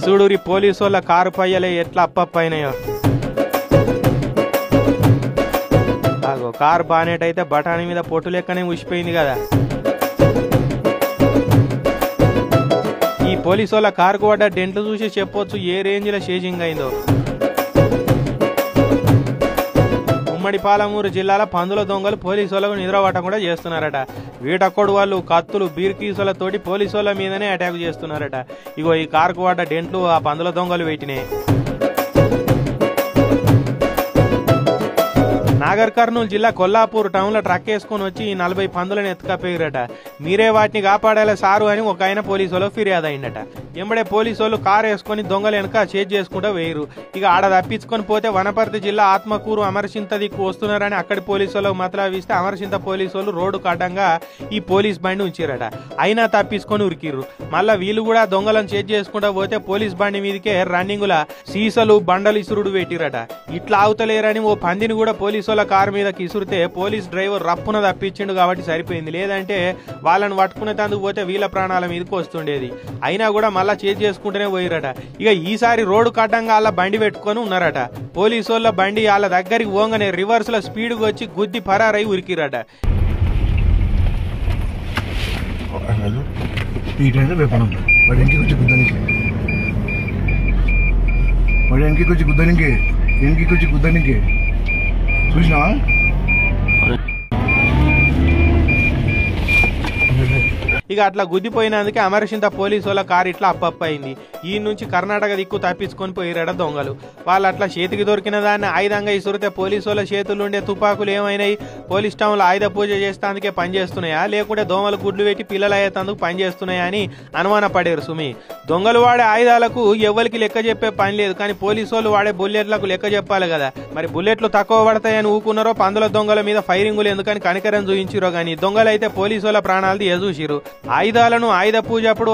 చూడురి పోలీసోళ్ళ car పయ్యలే ఎట్లా అప్పైనాయో. అగో car బానేట్ అయితే బఠానీ మీద పొట్టు లెక్కనే ఉసిపోయింది కదా. ఈ పోలీసోళ్ళ కారుకు పడ్డ డెంట్లు చూసి చెప్పొచ్చు ఏ రేంజ్ లో షేజింగ్ అయిందో. ఉమ్మడి పాలమూరు జిల్లాల పందుల దొంగలు పోలీసులకు నిద్ర పట్టకుండా చేస్తున్నారట. వీటక్కడు వాళ్ళు కత్తులు బీర్కీసులతోటి పోలీసుల మీదనే అటాక్ చేస్తున్నారట. ఇగో ఈ కారుకు పడ్డ డెంట్లు ఆ పందుల దొంగలు పెట్టినాయి. నాగర్ కర్నూలు జిల్లా కొల్లాపూర్ టౌన్ లో ట్రక్ వేసుకుని వచ్చి 40 పందులను ఎత్తుకపోయారట. మీరే వాటిని కాపాడాలి సారు అని ఒక ఆయన పోలీసులు ఫిర్యాదు అయిందట. ఎంబడే పోలీసులు కారు వేసుకుని దొంగలు వెనక చేజ్ చేసుకుంటూ వేయరు. ఇక ఆడ తప్పించుకొని పోతే వనపర్తి జిల్లా ఆత్మకూరు అమరసింత దిక్కు వస్తున్నారని అక్కడి పోలీసులకు మతలావిస్తే అమరసింత పోలీసులు రోడ్డుకు అడ్డంగా ఈ పోలీస్ బండి ఉంచారట. అయినా తప్పించుకొని ఉరికిర్రు. మళ్ళా వీళ్ళు కూడా దొంగలను చేజ్ చేసుకుంటూ పోతే పోలీస్ బండి మీదకే రన్నింగుల సీసలు బండలు ఇసురుడు పెట్టిరట. ఇట్లా ఆవుతలేరని ఓ పందిని కూడా పోలీసుల కారు మీద కిసురితే పోలీస్ డ్రైవర్ రప్పున తప్పించిండు కాబట్టి సరిపోయింది. లేదంటే వాళ్ళని పట్టుకునే తందుకు పోతే వీళ్ళ ప్రాణాల మీదకి వస్తుండేది. అయినా కూడా మళ్ళా చేజ్ చేసుకుంటూనే పోయిరట. ఇక ఈసారి రోడ్డు కడ్డంగా వాళ్ళ బండి పెట్టుకొని ఉన్నారట. పోలీసుల బండి వాళ్ళ దగ్గరికి పోగానే రివర్స్ లో స్పీడ్ వచ్చి గుద్ది పరారై ఉరికిరట. చూసినావా ఇక అట్లా గుద్దిపోయినందుకే అమరసింత పోలీసుల కారు ఇట్లా అప్పయింది. ఈ నుంచి కర్ణాటక దిక్కు తప్పించుకొని పోయిరట దొంగలు. వాళ్ళు అట్లా చేతికి దొరికిన దాన్ని ఆయుధంగా ఇసురితే పోలీసుల చేతులుండే తుపాకులు ఏమైనాయి? పోలీస్ టౌన్ లో ఆయుధ పూజ చేస్తాందుకే పనిచేస్తున్నాయా లేకుంటే దోమలు గుడ్లు పెట్టి పిల్లలు అయ్యేందుకు పనిచేస్తున్నాయా అని అనుమానపడారు సుమి. దొంగలు వాడే ఆయుధాలకు ఎవరికి లెక్క చెప్పే పని లేదు. కానీ పోలీసులు వాడే బుల్లెట్లకు లెక్క చెప్పాలి కదా. మరి బుల్లెట్లు తక్కువ పడతాయని ఊకున్నారో పందుల దొంగల మీద ఫైరింగులు ఎందుకని కనికరం చూయించిరో గానీ దొంగలైతే పోలీసుల ప్రాణాలది ఎదుసిరు. ఆయుధాలను ఆయుధ పూజ అప్పుడు